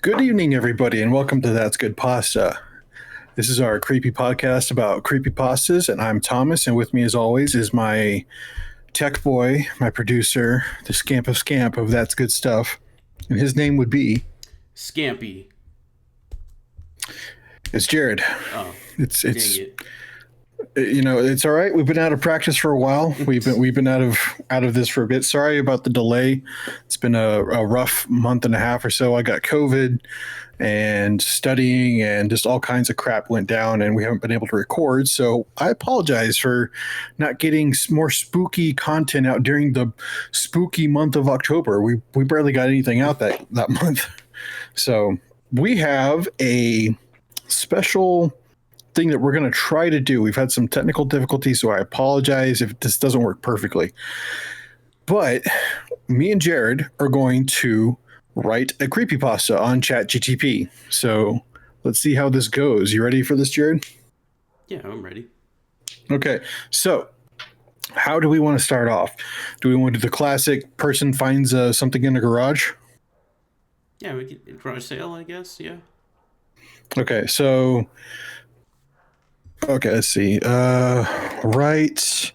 Good evening, everybody, and welcome to That's Good Pasta. This is our creepy podcast about creepy pastas, and I'm Thomas, and with me, as always, is my tech boy, my producer, the scamp of That's Good Stuff, and his name would be Scampy. it's Jared. Oh, It's dang it's it. it's all right. We've been out of practice for a while. We've been out of this for a bit. Sorry about the delay. It's been a rough month and a half or so. I got COVID and studying and just all kinds of crap went down and we haven't been able to record. So I apologize for not getting more spooky content out during the spooky month of October. We barely got anything out that month. So we have a special thing that we're going to try to do. We've had some technical difficulties, so I apologize if this doesn't work perfectly. But me and Jared are going to write a creepypasta on ChatGTP. So let's see how this goes. You ready for this, Jared? Yeah, I'm ready. Okay. So how do we want to start off? Do we want to do the classic person finds something in a garage? Yeah, we could garage sale, I guess. Yeah. Okay. So, let's see. Write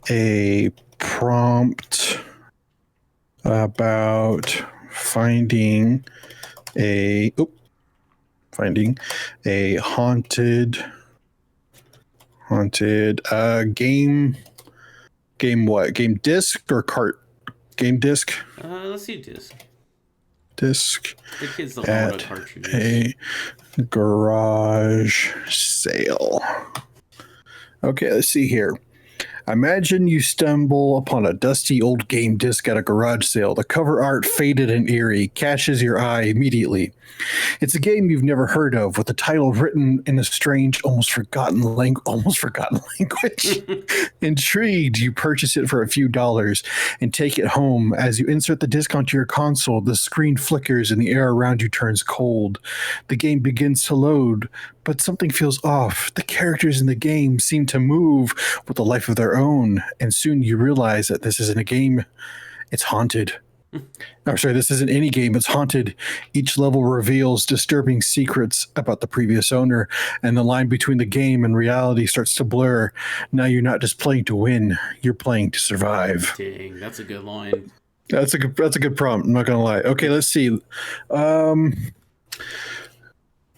a prompt about finding a haunted game what? Game disc or cart? Game disc? Let's see disc. Disc The kids don't know what at a cartridge a is. garage sale. Okay, let's see here. Imagine you stumble upon a dusty old game disc at a garage sale. The cover art, faded and eerie, catches your eye immediately. It's a game you've never heard of, with the title written in a strange, almost forgotten language. Intrigued, you purchase it for a few dollars and take it home. As you insert the disc onto your console, the screen flickers and the air around you turns cold. The game begins to load, but something feels off. The characters in the game seem to move with a life of their own, and soon you realize that this isn't a game, it's haunted. I'm sorry, this isn't any game, it's haunted. Each level reveals disturbing secrets about the previous owner, and the line between the game and reality starts to blur. Now you're not just playing to win, you're playing to survive. Dang, that's a good line. That's a good prompt, I'm not gonna lie. Okay, let's see.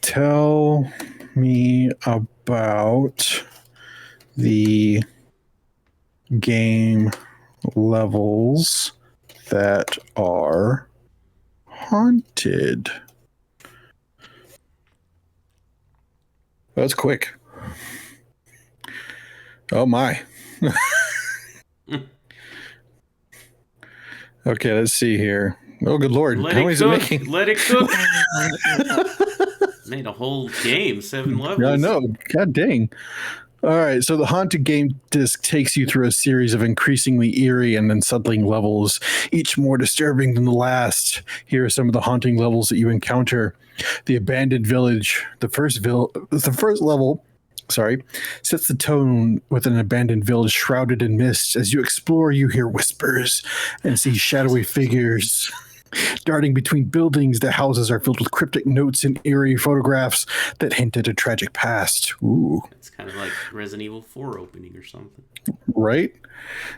Tell me about the game levels that are haunted. That's quick. Oh my. Okay, let's see here. Oh, good lord. Let How many it is it cook. making? Let it cook. Made a whole game, 7 levels. I know. God dang. All right, so the haunted game disc takes you through a series of increasingly eerie and unsettling levels, each more disturbing than the last. Here are some of the haunting levels that you encounter. The abandoned village. The first level, sets the tone with an abandoned village shrouded in mist. As you explore, you hear whispers and see shadowy figures darting between buildings. The houses are filled with cryptic notes and eerie photographs that hint at a tragic past. Ooh. It's kind of like Resident Evil 4 opening or something. Right?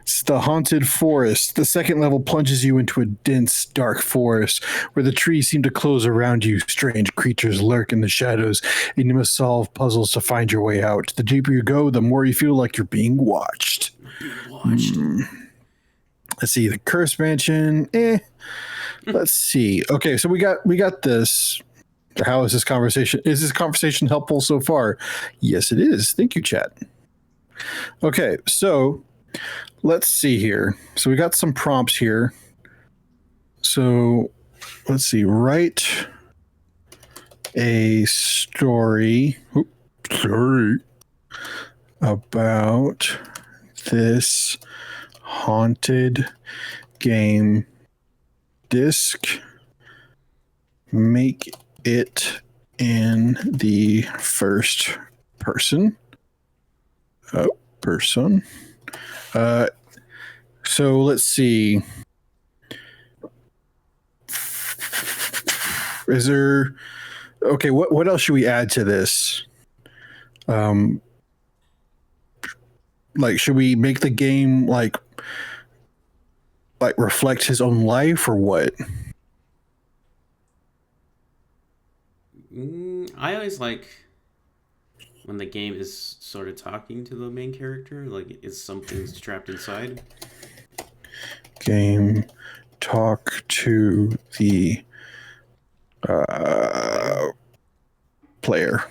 It's the haunted forest. The second level plunges you into a dense, dark forest where the trees seem to close around you. Strange creatures lurk in the shadows, and you must solve puzzles to find your way out. The deeper you go, the more you feel like you're being watched. Let's see, the Curse Mansion. Let's see. Okay, so we got this. How is this conversation? Is this conversation helpful so far? Yes, it is. Thank you, chat. Okay, so let's see here. So we got some prompts here. So let's see. Write a story about this haunted game disc. Make it in the first person. So let's see. Is there? Okay, what else should we add to this? Like, should we make the game like reflect his own life or what? I always like when the game is sort of talking to the main character, like it's something's trapped inside. Game talk to the player,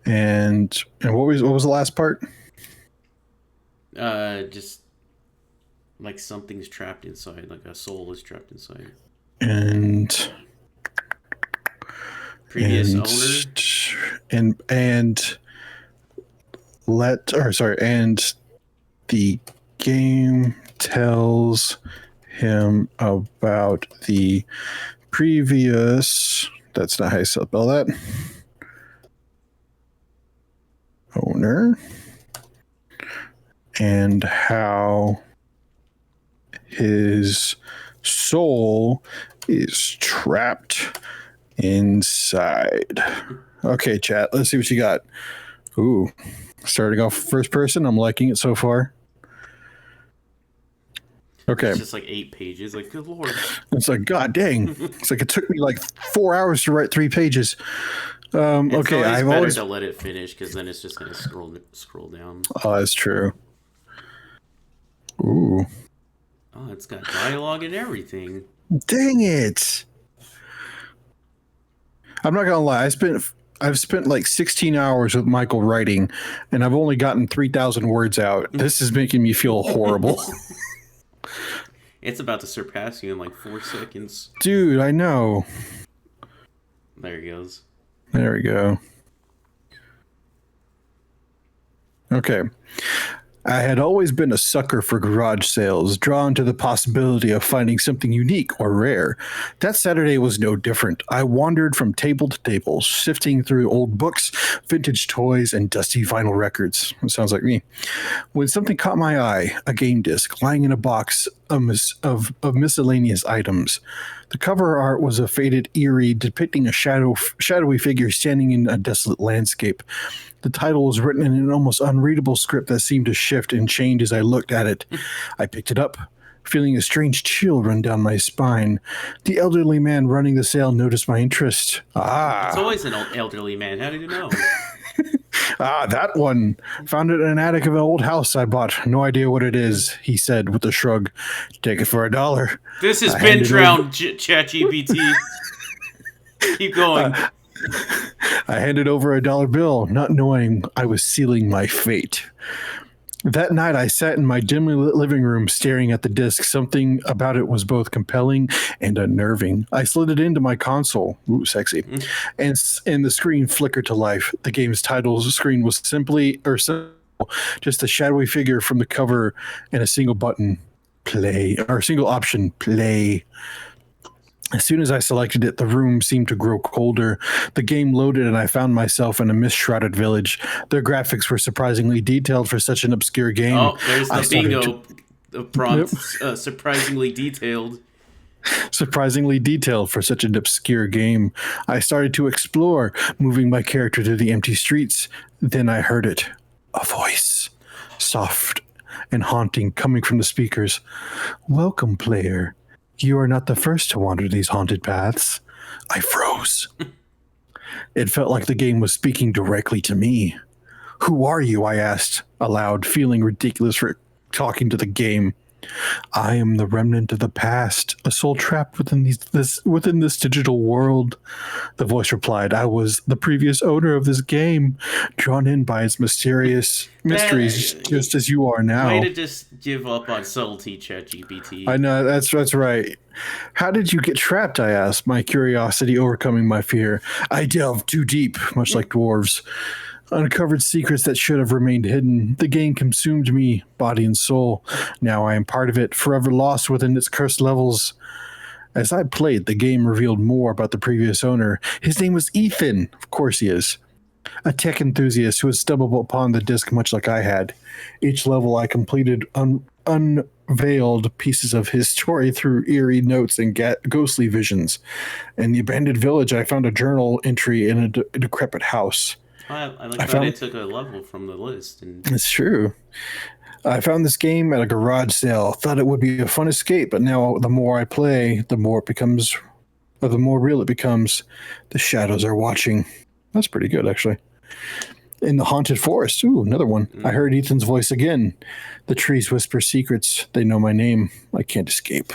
and what was the last part? Just like something's trapped inside, like a soul is trapped inside. And Previous and owner. and and the game tells him about the previous. That's not how you spell that. Owner. And how his soul is trapped inside. Okay, chat. Let's see what you got. Ooh, starting off first person. I'm liking it so far. Okay. It's just like 8 pages. Like, good lord. It's like, god dang. It's like it took me like 4 hours to write 3 pages. Okay, I've always better to let it finish because then it's just gonna scroll down. Oh, that's true. Ooh. Oh, it's got dialogue and everything. Dang it. I'm not gonna lie. I've spent like 16 hours with Michael writing, and I've only gotten 3,000 words out. This is making me feel horrible. It's about to surpass you in like 4 seconds. Dude, I know. There he goes. There we go. Okay. I had always been a sucker for garage sales, drawn to the possibility of finding something unique or rare. That Saturday was no different. I wandered from table to table, sifting through old books, vintage toys, and dusty vinyl records. It sounds like me. When something caught my eye, a game disc lying in a box of miscellaneous items. The cover art was a faded eerie depicting a shadowy figure standing in a desolate landscape. The title was written in an almost unreadable script that seemed to shift and change as I looked at it. I picked it up, feeling a strange chill run down my spine. The elderly man running the sale noticed my interest. It's always an elderly man. How did you know? That one. Found it in an attic of an old house I bought. No idea what it is, he said with a shrug. Take it for $1. This has been drowned, ChatGPT. Keep going. I handed over $1 bill, not knowing I was sealing my fate. That night, I sat in my dimly lit living room staring at the disc. Something about it was both compelling and unnerving. I slid it into my console. Ooh, sexy. And the screen flickered to life. The game's title screen was simple, just a shadowy figure from the cover and a single button, play, or a single option, play. As soon as I selected it, the room seemed to grow colder. The game loaded and I found myself in a mist-shrouded village. Their graphics were surprisingly detailed for such an obscure game. Oh, there's the bingo. The prompt, surprisingly detailed. Surprisingly detailed for such an obscure game. I started to explore, moving my character to the empty streets. Then I heard it. A voice. Soft and haunting, coming from the speakers. Welcome, player. You are not the first to wander these haunted paths. I froze. It felt like the game was speaking directly to me. Who are you? I asked aloud, feeling ridiculous for talking to the game. I am the remnant of the past, a soul trapped within this digital world. The voice replied, I was the previous owner of this game, drawn in by its mysteries, just as you are now. Way to just give up on subtlety, ChatGPT. I know, that's right. How did you get trapped, I asked, my curiosity overcoming my fear. I delved too deep, much like dwarves. Uncovered secrets that should have remained hidden. The game consumed me, body and soul. Now I am part of it, forever lost within its cursed levels. As I played, the game revealed more about the previous owner. His name was Ethan. Of course he is. A tech enthusiast who had stumbled upon the disc much like I had. Each level I completed veiled pieces of his story through eerie notes and ghostly visions. In the abandoned village, I found a journal entry in a decrepit house. I like that it took a level from the list. And it's true. I found this game at a garage sale. Thought it would be a fun escape, but now the more I play, the more real it becomes. The shadows are watching. That's pretty good, actually. In the haunted forest. Ooh, another one. I heard Ethan's voice again. The trees whisper secrets. They know my name. I can't escape.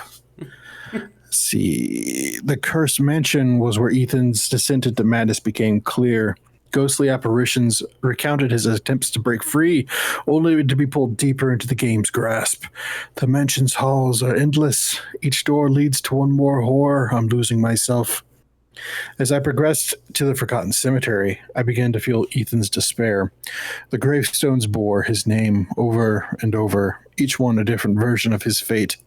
See, the cursed mansion was where Ethan's descent into madness became clear. Ghostly apparitions recounted his attempts to break free, only to be pulled deeper into the game's grasp. The mansion's halls are endless. Each door leads to one more horror. I'm losing myself. As I progressed to the forgotten cemetery, I began to feel Ethan's despair. The gravestones bore his name over and over, each one a different version of his fate.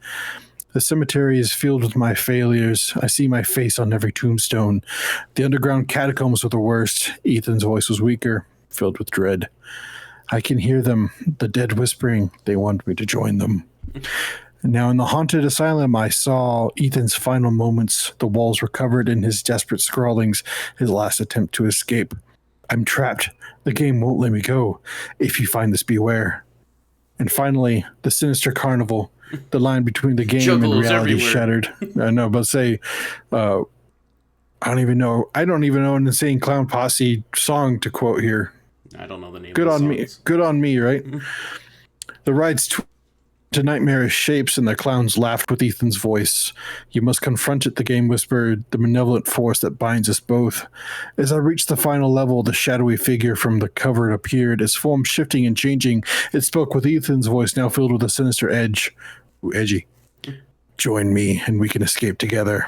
The cemetery is filled with my failures. I see my face on every tombstone. The underground catacombs were the worst. Ethan's voice was weaker, filled with dread. I can hear them, the dead whispering. They want me to join them. Now, in the haunted asylum, I saw Ethan's final moments. The walls were covered in his desperate scrawlings, his last attempt to escape. I'm trapped. The game won't let me go. If you find this, beware. And finally, the sinister carnival. The line between the game and reality everywhere. Shattered. I know, but I don't even know an Insane Clown Posse song to quote here. I don't know the name. Good of the on songs. me. Good on me, right? The ride's to nightmarish shapes, and the clowns laughed with Ethan's voice. You must confront it, the game whispered, the malevolent force that binds us both. As I reached the final level, the shadowy figure from the cover appeared, its form shifting and changing. It spoke with Ethan's voice, now filled with a sinister edge. Ooh, edgy. Join me, and we can escape together.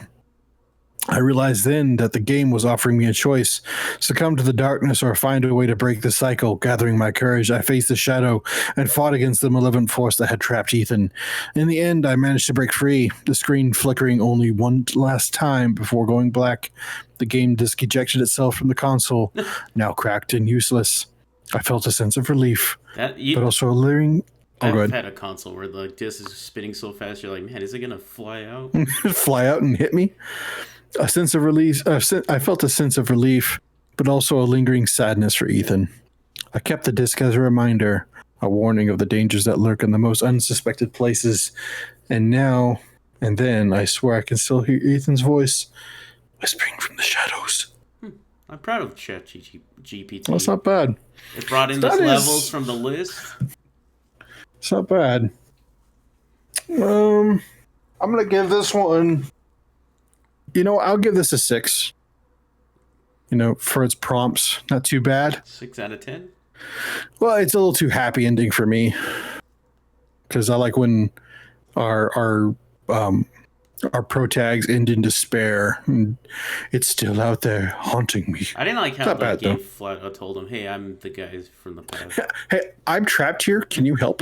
I realized then that the game was offering me a choice: succumb to the darkness or find a way to break the cycle. Gathering my courage, I faced the shadow and fought against the malevolent force that had trapped Ethan. In the end, I managed to break free, the screen flickering only one last time before going black. The game disc ejected itself from the console, now cracked and useless. I felt a sense of relief, but also a leering... I've had a console where the disc is spinning so fast, you're like, man, is it going to fly out? Fly out and hit me? A sense of release. I felt a sense of relief, but also a lingering sadness for Ethan. I kept the disc as a reminder, a warning of the dangers that lurk in the most unsuspected places. And now and then, I swear I can still hear Ethan's voice whispering from the shadows. I'm proud of ChatGPT. Well, that's not bad. It brought in those levels from the list. It's not bad. I'm gonna give this one. I'll give this a 6. For its prompts, not too bad. 6 out of 10? Well, it's a little too happy ending for me. Because I like when our pro tags end in despair. And it's still out there haunting me. I didn't like how the game flat out told him, hey, I'm the guy from the past. Hey, I'm trapped here. Can you help?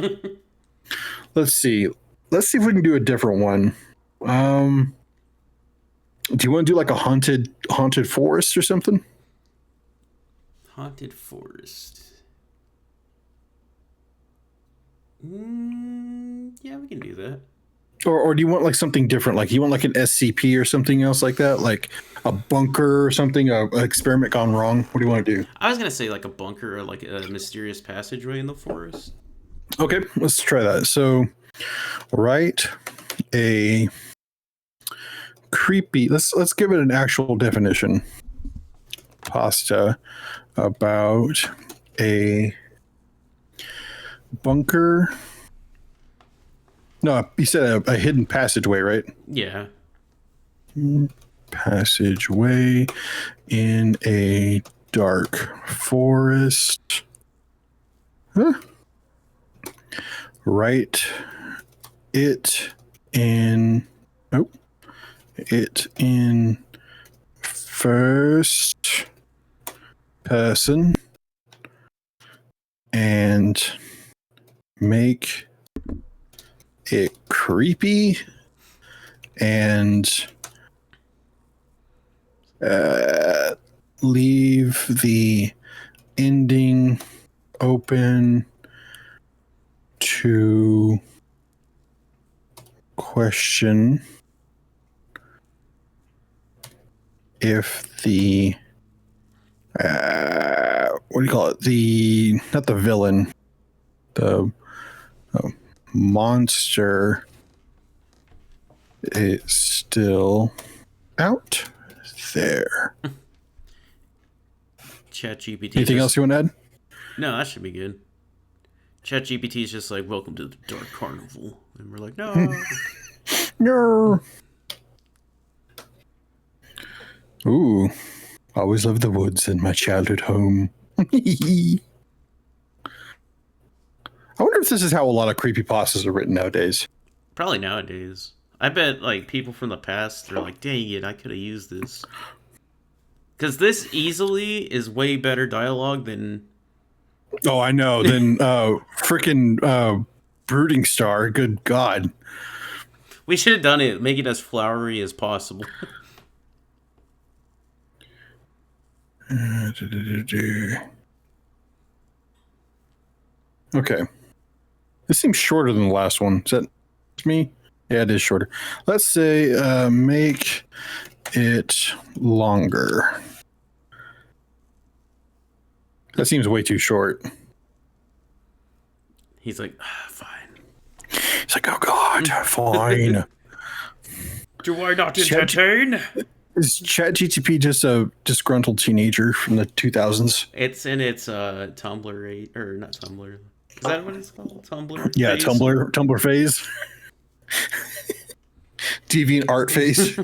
Let's see. Let's see if we can do a different one. Do you want to do like a haunted forest or something? Haunted forest. Yeah, we can do that. Or do you want like something different? Like you want like an SCP or something else like that? Like a bunker or something? An experiment gone wrong? What do you want to do? I was going to say like a bunker or like a mysterious passageway in the forest. Okay, let's try that. So write a... creepy. Let's give it an actual definition. Pasta about a bunker. No, you said a hidden passageway, right? Yeah. Passageway in a dark forest. Huh? Write it in... Oh. It in first person and make it creepy and leave the ending open to question if the what do you call it? Not the villain, the monster is still out there. ChatGPT. Anything else you want to add? No, that should be good. ChatGPT is just like, welcome to the Dark Carnival. And we're like, no. No. Ooh. Always loved the woods in my childhood home. I wonder if this is how a lot of creepypastas are written nowadays. Probably nowadays. I bet like people from the past are like, dang it, I could have used this. Because this easily is way better dialogue than... Oh, I know. Than freaking Brooding Star. Good God. We should have done it, make it as flowery as possible. Okay. This seems shorter than the last one. Is that me? Yeah, it is shorter. Let's say make it longer. That seems way too short. He's like, fine. He's like, oh God, fine. Do I not entertain? Is ChatGPT just a disgruntled teenager from the 2000s? It's in its Tumblr, or not Tumblr. Is that what it's called? Tumblr? Yeah, phase? Tumblr phase. Deviant art phase.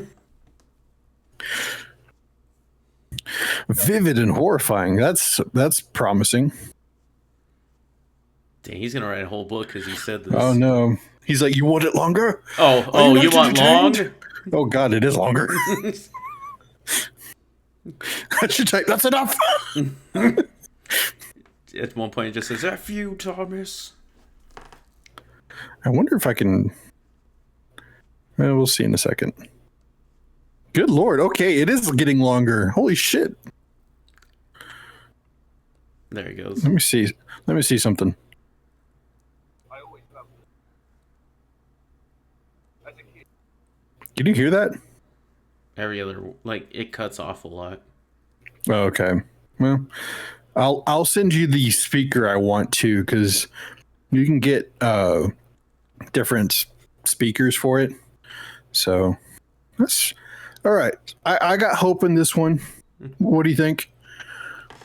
Vivid and horrifying. That's promising. Dang, he's gonna write a whole book because he said this. Oh no. He's like, you want it longer? Oh, you want long? Oh God, it is longer. I should take. That's enough. At one point, it just says, "F you, Thomas." I wonder if I can. Well, we'll see in a second. Good Lord. Okay, it is getting longer. Holy shit. There he goes. Let me see. Let me see something. Can you hear that? Every other, like, it cuts off a lot. Oh, okay. Well, I'll send you the speaker I want to, because you can get different speakers for it. So that's all right. I got hope in this one. What do you think?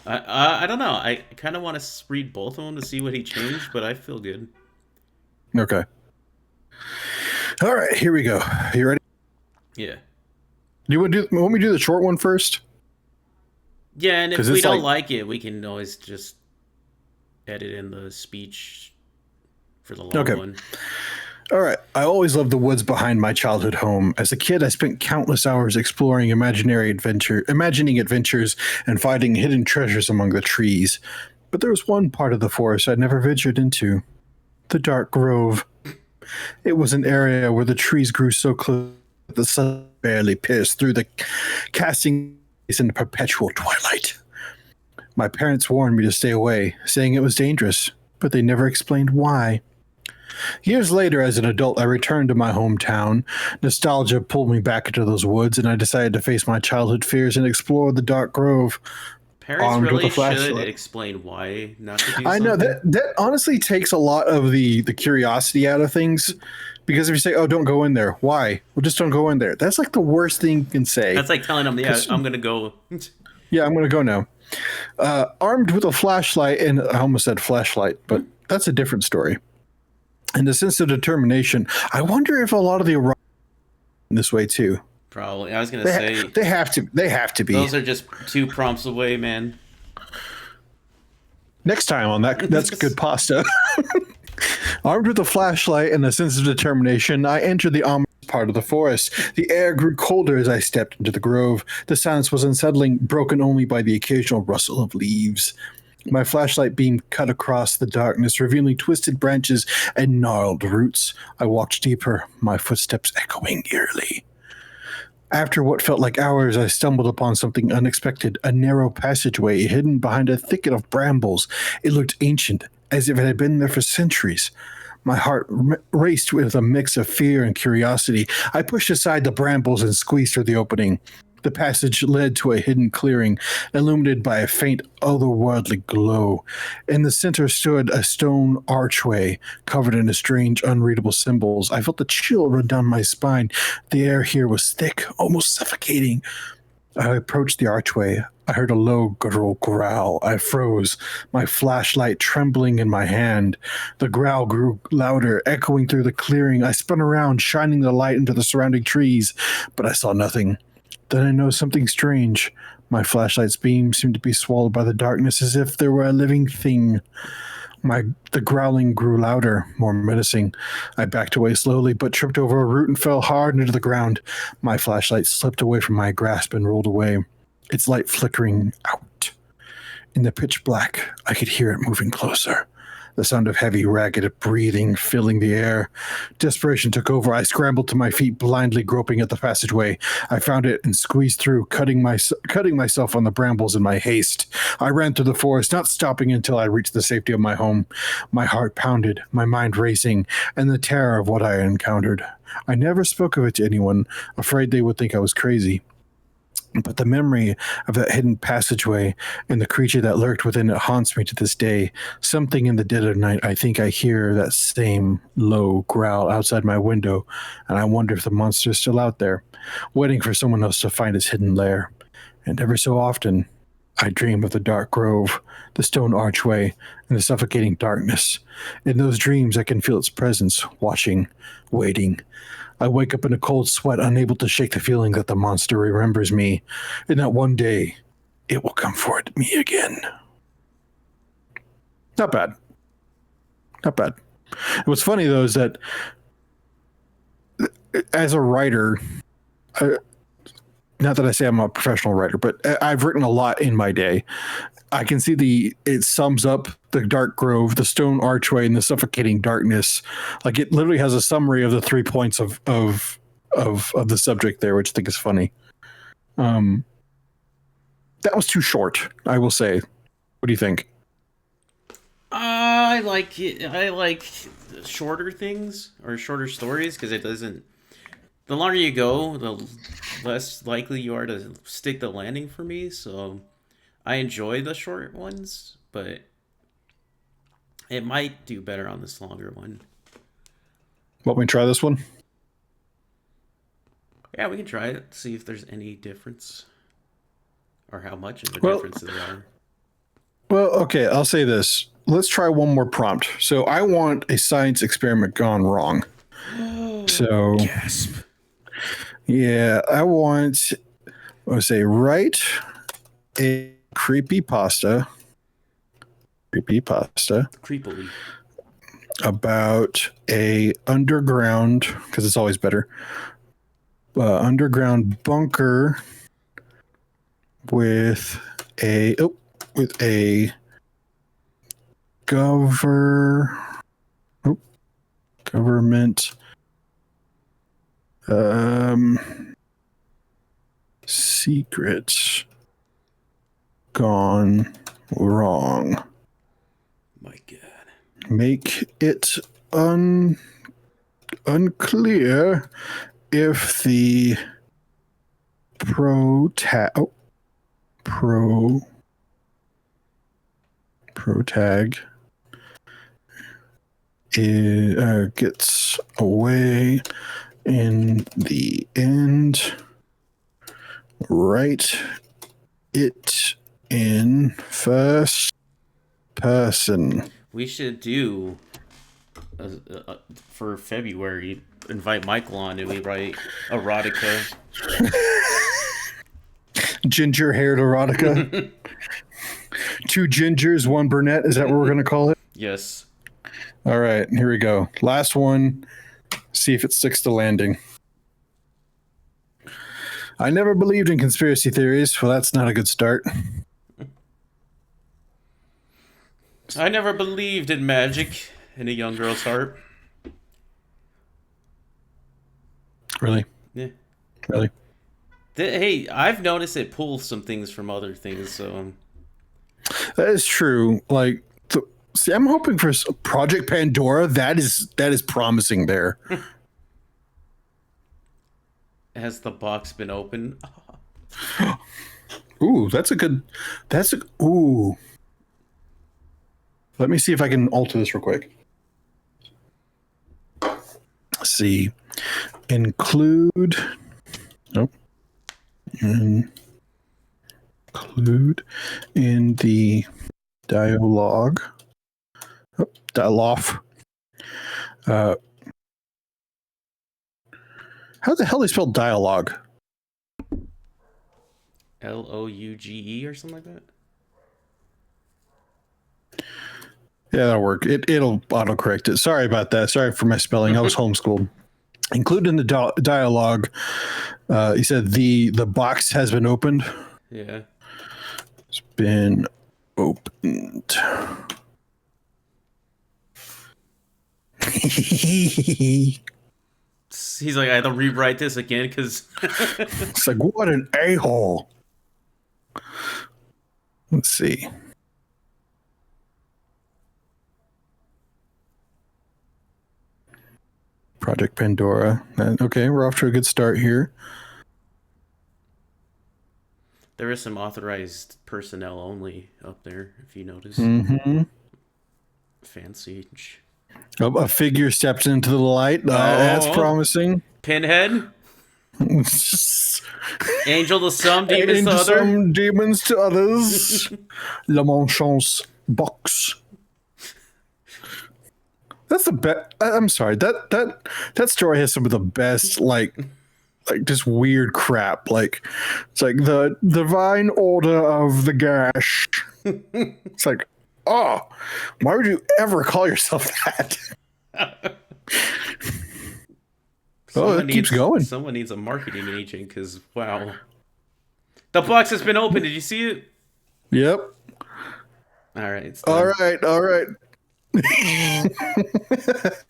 I don't know. I kind of want to read both of them to see what he changed, but I feel good. Okay. All right, here we go. You ready? Yeah. Do you want me to do the short one first? Yeah, and if we don't like it, we can always just edit in the speech for the long one. All right. I always loved the woods behind my childhood home. As a kid, I spent countless hours exploring imagining adventures and finding hidden treasures among the trees. But there was one part of the forest I'd never ventured into. The Dark Grove. It was an area where the trees grew so close that the sun barely pierced through the casting into perpetual twilight. My parents warned me to stay away, saying it was dangerous, but they never explained why. Years later, as an adult, I returned to my hometown. Nostalgia pulled me back into those woods, and I decided to face my childhood fears and explore the Dark Grove. Parents really should explain why not to do something. I know that honestly takes a lot of the curiosity out of things. Because if you say, oh, don't go in there. Why? Well, just don't go in there. That's like the worst thing you can say. That's like telling them, yeah, I'm going to go. Yeah, I'm going to go now. Armed with a flashlight, and I almost said flashlight, but that's a different story. And a sense of determination. I wonder if a lot of the arrivals in this way too. Probably. I was going to say. They have to be. Those are just 2 prompts away, man. Next time on that's good pasta. Armed with a flashlight and a sense of determination, I entered the ominous part of the forest. The air grew colder as I stepped into the grove. The silence was unsettling, broken only by the occasional rustle of leaves. My flashlight beam cut across the darkness, revealing twisted branches and gnarled roots. I walked deeper, my footsteps echoing eerily. After what felt like hours, I stumbled upon something unexpected, a narrow passageway hidden behind a thicket of brambles. It looked ancient, as if it had been there for centuries. My heart raced with a mix of fear and curiosity. I pushed aside the brambles and squeezed through the opening. The passage led to a hidden clearing, illuminated by a faint, otherworldly glow. In the center stood a stone archway, covered in a strange, unreadable symbols. I felt a chill run down my spine. The air here was thick, almost suffocating. I approached the archway. I heard a low guttural growl. I froze, my flashlight trembling in my hand. The growl grew louder, echoing through the clearing. I spun around, shining the light into the surrounding trees, but I saw nothing. Then I noticed something strange. My flashlight's beam seemed to be swallowed by the darkness as if there were a living thing. The growling grew louder, more menacing. I backed away slowly, but tripped over a root and fell hard into the ground. My flashlight slipped away from my grasp and rolled away, its light flickering out. In the pitch black, I could hear it moving closer. The sound of heavy, ragged breathing filling the air. Desperation took over. I scrambled to my feet, blindly groping at the passageway. I found it and squeezed through, cutting myself on the brambles in my haste. I ran through the forest, not stopping until I reached the safety of my home. My heart pounded, my mind racing, and the terror of what I had encountered. I never spoke of it to anyone, afraid they would think I was crazy. But the memory of that hidden passageway and the creature that lurked within it haunts me to this day. Something in the dead of night, I think I hear that same low growl outside my window, and I wonder if the monster is still out there, waiting for someone else to find its hidden lair. And ever so often, I dream of the dark grove, the stone archway, and the suffocating darkness. In those dreams, I can feel its presence, watching, waiting. I wake up in a cold sweat, unable to shake the feeling that the monster remembers me, and that one day it will come for me again. Not bad. Not bad. What's funny, though, is that as a writer, not that I say I'm a professional writer, but I've written a lot in my day. I can see it sums up the dark grove, the stone archway, and the suffocating darkness. Like, it literally has a summary of the 3 points of the subject there, which I think is funny. That was too short, I will say. What do you think? I like it. I like shorter things or shorter stories because it doesn't. The longer you go, the less likely you are to stick the landing for me. So I enjoy the short ones, but it might do better on this longer one. Want me to try this one? Yeah, we can try it. See if there's any difference, or how much of a difference there are. Well, okay, I'll say this. Let's try one more prompt. So I want a science experiment gone wrong. So, gasp. Yeah, I want, write a creepypasta Creepily. about a underground, because it's always better, underground bunker with a government secrets gone wrong. My God. Make it unclear if the protag gets away in the end. Write it in first person. We should do for February. Invite Michael on and we write erotica. Ginger-haired erotica. 2 gingers, 1 brunette. Is that what we're going to call it? Yes. All right, here we go. Last one. See if it sticks to landing. I never believed in conspiracy theories. Well, that's not a good start. I never believed in magic in a young girl's heart. Really? Yeah. Really? Hey, I've noticed it pulls some things from other things, so... That is true. Like, See, I'm hoping for Project Pandora. That is promising there. Has the box been opened? Ooh, ooh. Let me see if I can alter this real quick. Let's see. Include. Nope. Include in the dialogue. Oh, dialogue. How the hell they spell dialogue? Louge or something like that? Yeah, that'll work. It'll autocorrect it. Sorry about that. Sorry for my spelling. I was homeschooled. Included in the dialogue, he said the box has been opened. Yeah. It's been opened. He's like, I had to rewrite this again because It's like, what an a-hole. Let's see. Project Pandora. Okay, we're off to a good start here. there is some authorized personnel only up there, if you notice. Mm-hmm. Fancy. A figure steps into the light. That's promising. Pinhead? Angel to some, demons to others. Some, demons to others. La Manchance box. That's the best. I'm sorry. That story has some of the best, like just weird crap. Like it's like the Divine Order of the Gash. It's like, oh, why would you ever call yourself that? It keeps going. Someone needs a marketing agent because, wow. The box has been opened. Did you see it? Yep. All right. All right.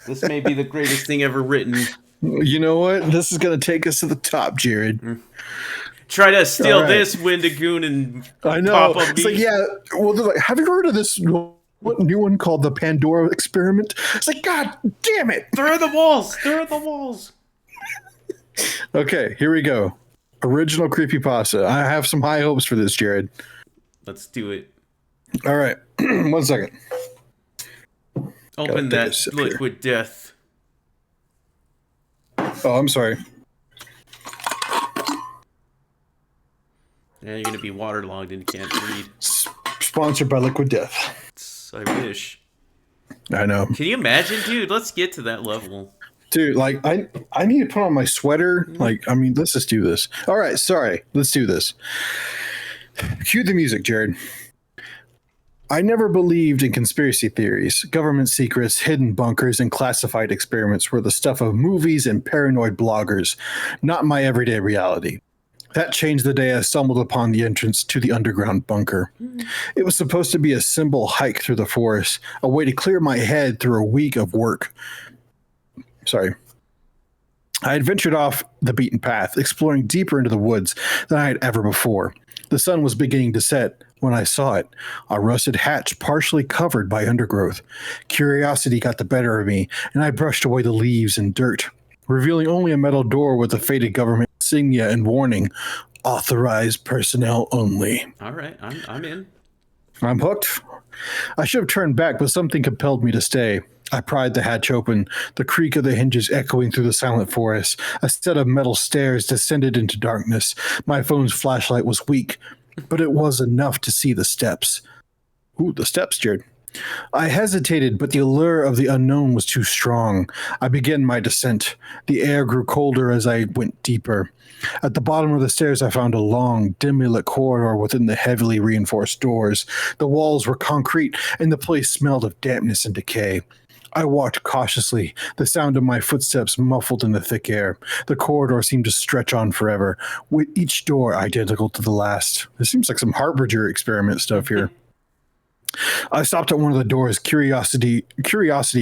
This may be the greatest thing ever written. You know what? This is going to take us to the top, Jared. Try to steal this Wendigoon and I know. pop up It's like, yeah. Well, they're like, have you heard of this new one called the Pandora experiment? It's like, God damn it. Through the walls. Through the walls. Okay, here we go. Original creepypasta. I have some high hopes for this, Jared. Let's do it. All right. 1 second. Open that liquid death. Oh, I'm sorry. Yeah, you're going to be waterlogged and you can't read. Sponsored by Liquid Death. I wish. I know. Can you imagine, dude? Let's get to that level. Dude, like, I need to put on my sweater. Like, I mean, let's just do this. All right, sorry. Let's do this. Cue the music, Jared. I never believed in conspiracy theories. Government secrets, hidden bunkers, and classified experiments were the stuff of movies and paranoid bloggers, not my everyday reality. That changed the day I stumbled upon the entrance to the underground bunker. It was supposed to be a simple hike through the forest, a way to clear my head through a week of work. Sorry. I had ventured off the beaten path, exploring deeper into the woods than I had ever before. The sun was beginning to set when I saw it, a rusted hatch partially covered by undergrowth. Curiosity got the better of me, and I brushed away the leaves and dirt, revealing only a metal door with a faded government insignia and warning, authorized personnel only. All right, I'm in. I'm hooked. I should have turned back, but something compelled me to stay. I pried the hatch open, the creak of the hinges echoing through the silent forest. A set of metal stairs descended into darkness. My phone's flashlight was weak, but it was enough to see the steps. Ooh, the steps, Jared. I hesitated, but the allure of the unknown was too strong. I began my descent. The air grew colder as I went deeper. At the bottom of the stairs, I found a long, dimly lit corridor within the heavily reinforced doors. The walls were concrete, and the place smelled of dampness and decay. I walked cautiously, the sound of my footsteps muffled in the thick air. The corridor seemed to stretch on forever, with each door identical to the last. This seems like some Harbinger experiment stuff here. I stopped at one of the doors, curiosity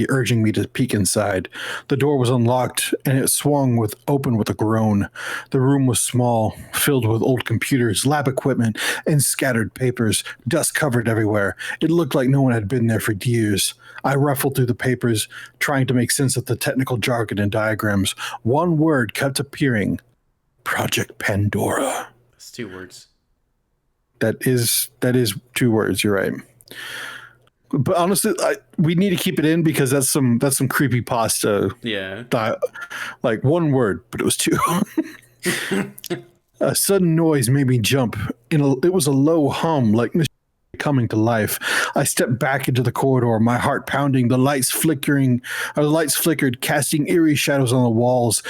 urging me to peek inside. The door was unlocked, and it swung open with a groan. The room was small, filled with old computers, lab equipment, and scattered papers, dust covered everywhere. It looked like no one had been there for years. I ruffled through the papers, trying to make sense of the technical jargon and diagrams. One word kept appearing: Project Pandora. That's 2 words. That is 2 words. You're right. But honestly, we need to keep it in because that's some CreepyPasta. Yeah. Like 1 word, but it was 2. A sudden noise made me jump. It was a low hum, like coming to life. I stepped back into the corridor, my heart pounding. The lights flickered, casting eerie shadows on the walls.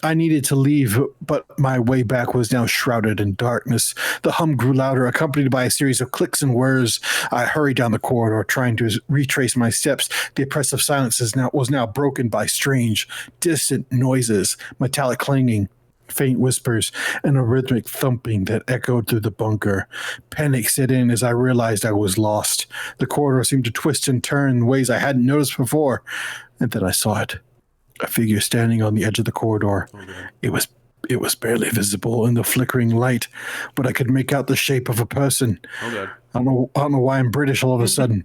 I needed to leave, but my way back was now shrouded in darkness. The hum grew louder, accompanied by a series of clicks and whirs. I hurried down the corridor, trying to retrace my steps. The oppressive silence was now broken by strange, distant noises, metallic clanging, faint whispers, and a rhythmic thumping that echoed through the bunker. Panic set in as I realized I was lost. The corridor seemed to twist and turn in ways I hadn't noticed before, and then I saw it. A figure standing on the edge of the corridor. It was barely visible in the flickering light, but I could make out the shape of a person. I don't know why I'm British all of a sudden.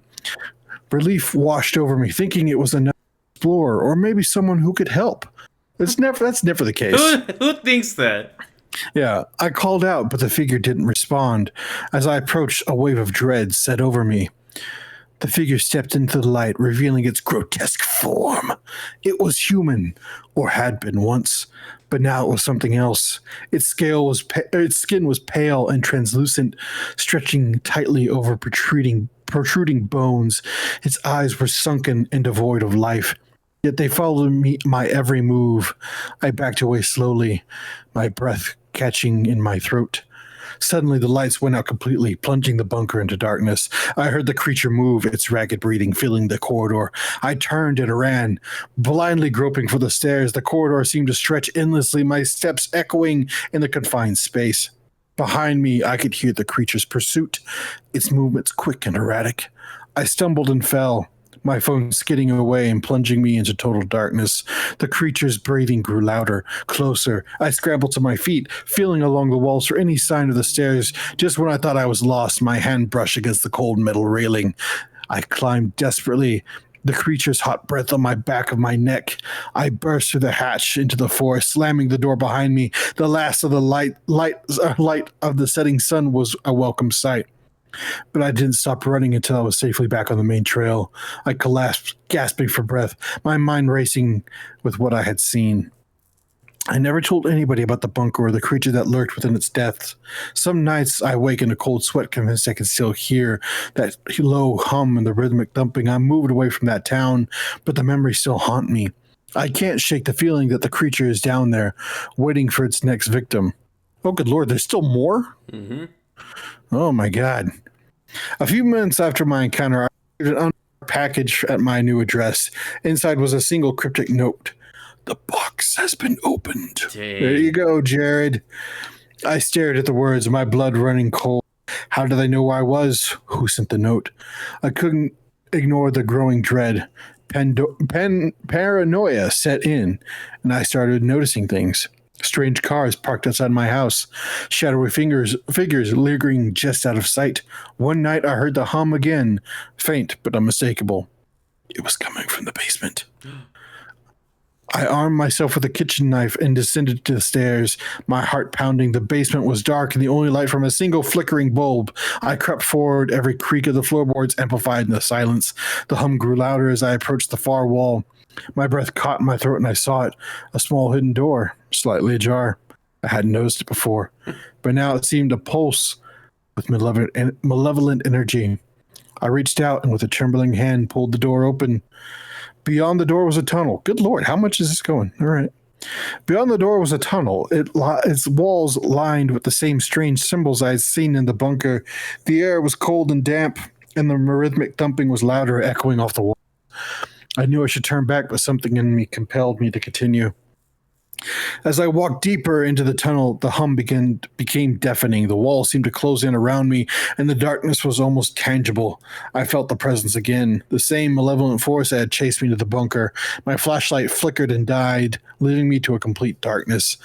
Relief washed over me, thinking it was another explorer or maybe someone who could help. That's never the case. Who thinks that? Yeah, I called out, but the figure didn't respond. As I approached, a wave of dread set over me. The figure stepped into the light, revealing its grotesque form. It was human, or had been once, but now it was something else. Its skin was pale and translucent, stretching tightly over protruding bones. Its eyes were sunken and devoid of life. Yet they followed my every move. I backed away slowly, my breath catching in my throat. Suddenly, the lights went out completely, plunging the bunker into darkness. I heard the creature move, its ragged breathing filling the corridor. I turned and ran, blindly groping for the stairs. The corridor seemed to stretch endlessly, my steps echoing in the confined space. Behind me, I could hear the creature's pursuit, its movements quick and erratic. I stumbled and fell, my phone skidding away and plunging me into total darkness. The creature's breathing grew louder, closer. I scrambled to my feet, feeling along the walls for any sign of the stairs. Just when I thought I was lost, my hand brushed against the cold metal railing. I climbed desperately, the creature's hot breath on my back of my neck. I burst through the hatch into the forest, slamming the door behind me. The last of the light of the setting sun was a welcome sight. But I didn't stop running until I was safely back on the main trail. I collapsed, gasping for breath, my mind racing with what I had seen. I never told anybody about the bunker or the creature that lurked within its depths. Some nights I wake in a cold sweat, convinced I could still hear that low hum and the rhythmic thumping. I moved away from that town, but the memories still haunt me. I can't shake the feeling that the creature is down there, waiting for its next victim. Oh, good Lord, there's still more? Mm-hmm. Oh, my God. A few minutes after my encounter, I received an package at my new address. Inside was a single cryptic note. The box has been opened. Dang. There you go, Jared. I stared at the words, my blood running cold. How did I know where I was? Who sent the note? I couldn't ignore the growing dread. Paranoia set in, and I started noticing things. Strange cars parked outside my house. Shadowy figures lingering just out of sight. One night I heard the hum again, faint but unmistakable. It was coming from the basement. I armed myself with a kitchen knife and descended to the stairs, my heart pounding. The basement was dark and the only light from a single flickering bulb. I crept forward, every creak of the floorboards amplified in the silence. The hum grew louder as I approached the far wall. My breath caught in my throat and I saw it, a small hidden door, slightly ajar. I hadn't noticed it before, but now it seemed to pulse with malevolent energy. I reached out and with a trembling hand pulled the door open. Beyond the door was a tunnel. Good Lord, how much is this going? All right. Beyond the door was a tunnel, its walls lined with the same strange symbols I had seen in the bunker. The air was cold and damp, and the rhythmic thumping was louder, echoing off the wall. I knew I should turn back, but something in me compelled me to continue. As I walked deeper into the tunnel, the hum became deafening. The walls seemed to close in around me, and the darkness was almost tangible. I felt the presence again, the same malevolent force that had chased me to the bunker. My flashlight flickered and died, leaving me to a complete darkness.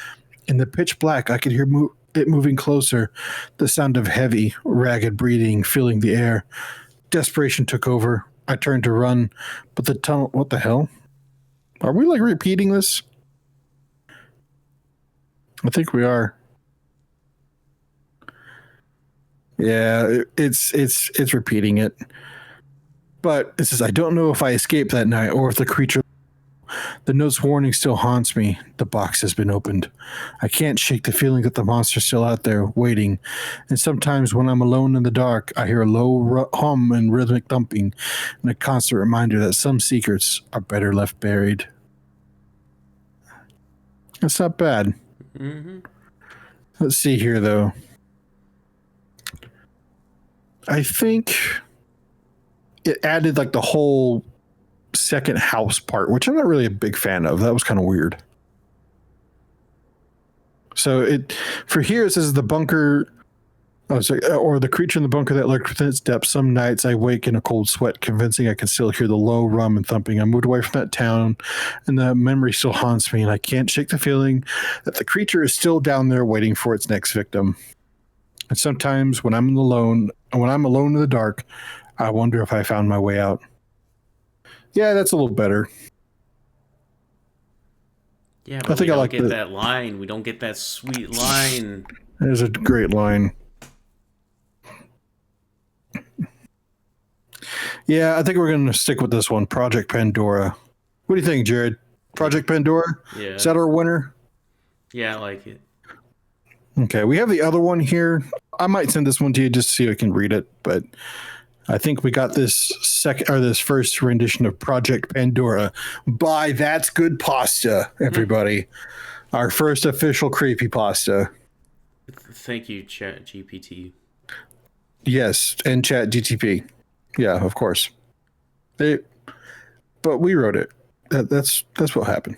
In the pitch black, I could hear it moving closer, the sound of heavy, ragged breathing filling the air. Desperation took over. I turned to run, but the tunnel... What the hell? Are we, like, repeating this? I think we are. Yeah, it's repeating it. But it says, I don't know if I escaped that night or if the creature... The note's warning still haunts me. The box has been opened. I can't shake the feeling that the monster's still out there, waiting. And sometimes when I'm alone in the dark, I hear a low hum and rhythmic thumping, and a constant reminder that some secrets are better left buried. That's not bad. Mm-hmm. Let's see here, though. I think it added like the whole second house part, which I'm not really a big fan of. That was kind of weird. So for here it says the bunker, or the creature in the bunker that lurked within its depths. Some nights I wake in a cold sweat, convincing I can still hear the low rum and thumping. I moved away from that town, and the memory still haunts me, and I can't shake the feeling that the creature is still down there waiting for its next victim. And sometimes when I'm alone in the dark, I wonder if I found my way out. Yeah, that's a little better. Yeah, but we don't get that line. We don't get that sweet line. There's a great line. Yeah, I think we're going to stick with this one, Project Pandora. What do you think, Jared? Project Pandora? Yeah. Is that our winner? Yeah, I like it. Okay, we have the other one here. I might send this one to you just so you can read it, but I think we got this first rendition of Project Pandora by That's Good Pasta, everybody. Our first official CreepyPasta. Thank you, Chat GPT. Yes, and Chat GTP. Yeah, of course. But we wrote it. That's what happened.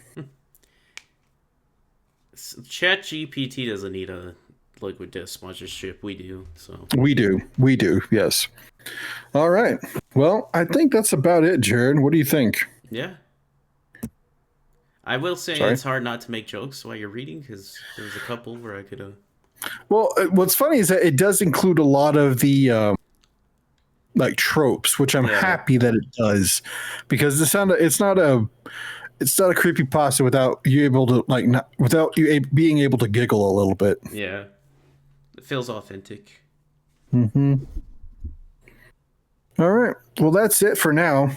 Chat GPT doesn't need a Liquid Death sponsorship. We do. So we do. Yes. All right. Well, I think that's about it, Jared. What do you think? Yeah. I will say it's hard not to make jokes while you're reading, because there was a couple where I could have. Well, what's funny is that it does include a lot of the like tropes, which I'm happy that it does, because it's not a creepypasta without you being able to giggle a little bit. Yeah, it feels authentic. Mm-hmm. All right. Well, that's it for now.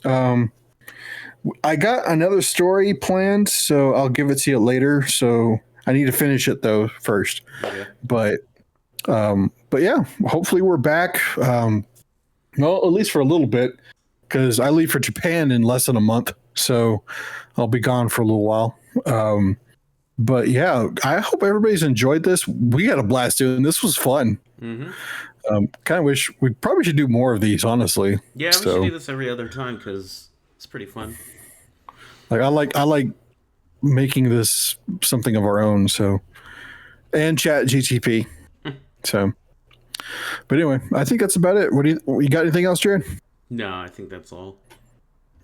I got another story planned, so I'll give it to you later. So I need to finish it though first. Okay. But yeah, hopefully we're back. Well, at least for a little bit, because I leave for Japan in less than a month, so I'll be gone for a little while. But yeah, I hope everybody's enjoyed this. We had a blast doing this. Was fun. Mm-hmm. Kind of wish we probably should do more of these, honestly. Yeah, we should do this every other time because it's pretty fun. Like I like making this something of our own. So, and Chat GTP. So, but anyway, I think that's about it. You got anything else, Jared? No, I think that's all.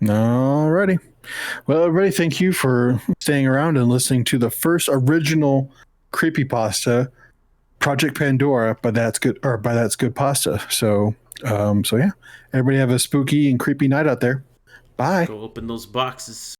Alrighty. Well, everybody, thank you for staying around and listening to the first original CreepyPasta, Project Pandora, by That's Good Pasta. So yeah, everybody have a spooky and creepy night out there. Bye. Go open those boxes.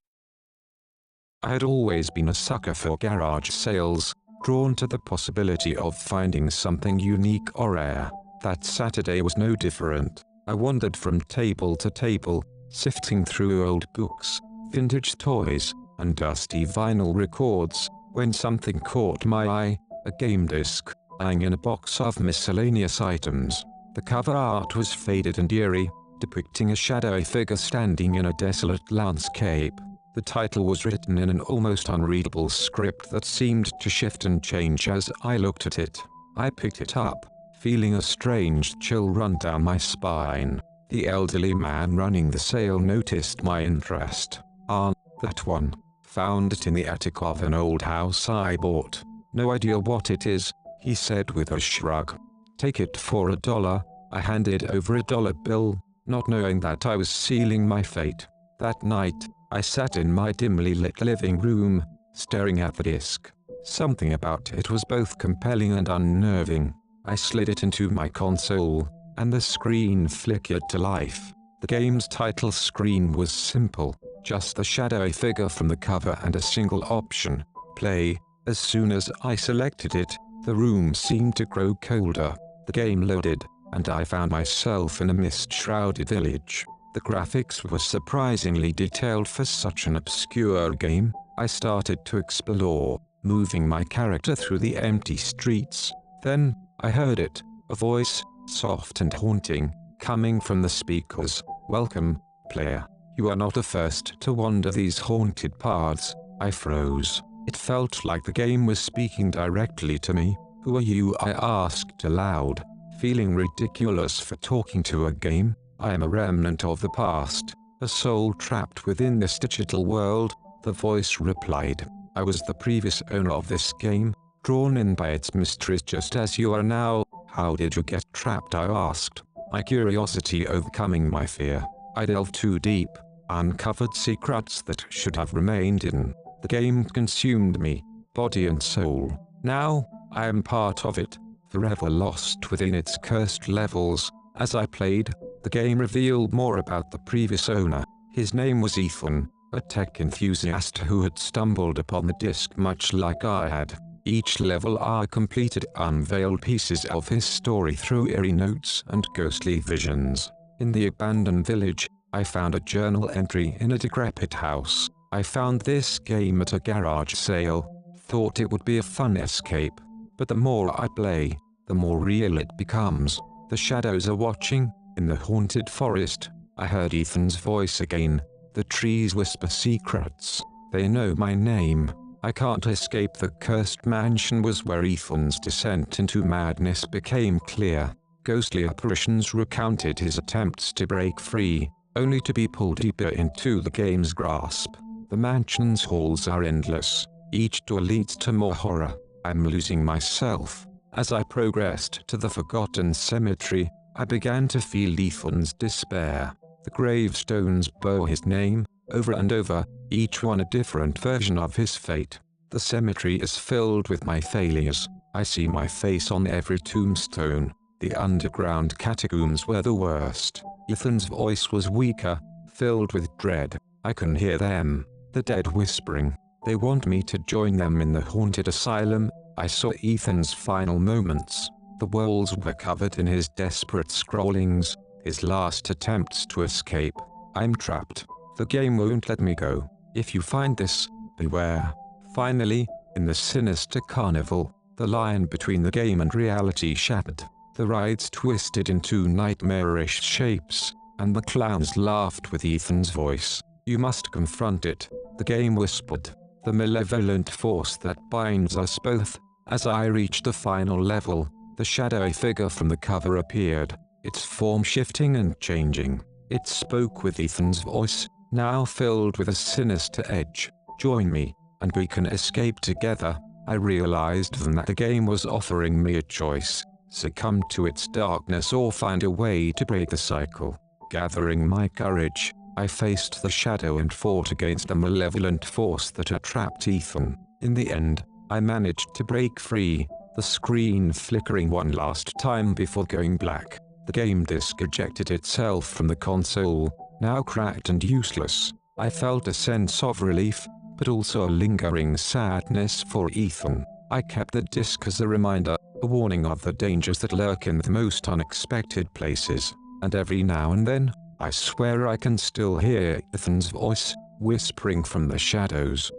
I had always been a sucker for garage sales, drawn to the possibility of finding something unique or rare. That Saturday was no different. I wandered from table to table, sifting through old books, vintage toys, and dusty vinyl records, when something caught my eye, a game disc, lying in a box of miscellaneous items. The cover art was faded and eerie, depicting a shadowy figure standing in a desolate landscape. The title was written in an almost unreadable script that seemed to shift and change as I looked at it. I picked it up, feeling a strange chill run down my spine. The elderly man running the sale noticed my interest. "Ah, that one. Found it in the attic of an old house I bought. No idea what it is, he said with a shrug. Take it for $1. I handed over $1 bill, not knowing that I was sealing my fate. That night, I sat in my dimly lit living room, staring at the disc. Something about it was both compelling and unnerving. I slid it into my console, and the screen flickered to life. The game's title screen was simple, just the shadowy figure from the cover and a single option: play. As soon as I selected it, the room seemed to grow colder. The game loaded, and I found myself in a mist-shrouded village. The graphics were surprisingly detailed for such an obscure game. I started to explore, moving my character through the empty streets. Then, I heard it, a voice, soft and haunting, coming from the speakers. Welcome, player. You are not the first to wander these haunted paths. I froze. It felt like the game was speaking directly to me. Who are you? I asked aloud, feeling ridiculous for talking to a game. I am a remnant of the past, a soul trapped within this digital world, the voice replied. I was the previous owner of this game, drawn in by its mysteries just as you are now. How did you get trapped? I asked, my curiosity overcoming my fear. I delved too deep, uncovered secrets that should have remained hidden. The game consumed me, body and soul. Now, I am part of it, forever lost within its cursed levels. As I played, the game revealed more about the previous owner. His name was Ethan, a tech enthusiast who had stumbled upon the disc much like I had. Each level I completed unveiled pieces of his story through eerie notes and ghostly visions. In the abandoned village, I found a journal entry in a decrepit house. I found this game at a garage sale. Thought it would be a fun escape. But the more I play, the more real it becomes. The shadows are watching. In the haunted forest, I heard Ethan's voice again. The trees whisper secrets. They know my name. I can't escape. The cursed mansion was where Ethan's descent into madness became clear. Ghostly apparitions recounted his attempts to break free, only to be pulled deeper into the game's grasp. The mansion's halls are endless. Each door leads to more horror. I'm losing myself. As I progressed to the forgotten cemetery, I began to feel Ethan's despair. The gravestones bear his name, over and over, each one a different version of his fate. The cemetery is filled with my failures. I see my face on every tombstone. The underground catacombs were the worst. Ethan's voice was weaker, filled with dread. I can hear them, the dead whispering. They want me to join them in the haunted asylum. I saw Ethan's final moments. The walls were covered in his desperate scrawlings, his last attempts to escape. I'm trapped. The game won't let me go. If you find this, beware. Finally, in the sinister carnival, the line between the game and reality shattered. The rides twisted into nightmarish shapes, and the clowns laughed with Ethan's voice. You must confront it, the game whispered. The malevolent force that binds us both. As I reached the final level, the shadowy figure from the cover appeared, its form shifting and changing. It spoke with Ethan's voice, now filled with a sinister edge. Join me, and we can escape together. I realized then that the game was offering me a choice: succumb to its darkness or find a way to break the cycle. Gathering my courage, I faced the shadow and fought against the malevolent force that had trapped Ethan. In the end, I managed to break free, the screen flickering one last time before going black. The game disc ejected itself from the console, now cracked and useless. I felt a sense of relief, but also a lingering sadness for Ethan. I kept the disc as a reminder, a warning of the dangers that lurk in the most unexpected places. And every now and then, I swear I can still hear Ethan's voice, whispering from the shadows.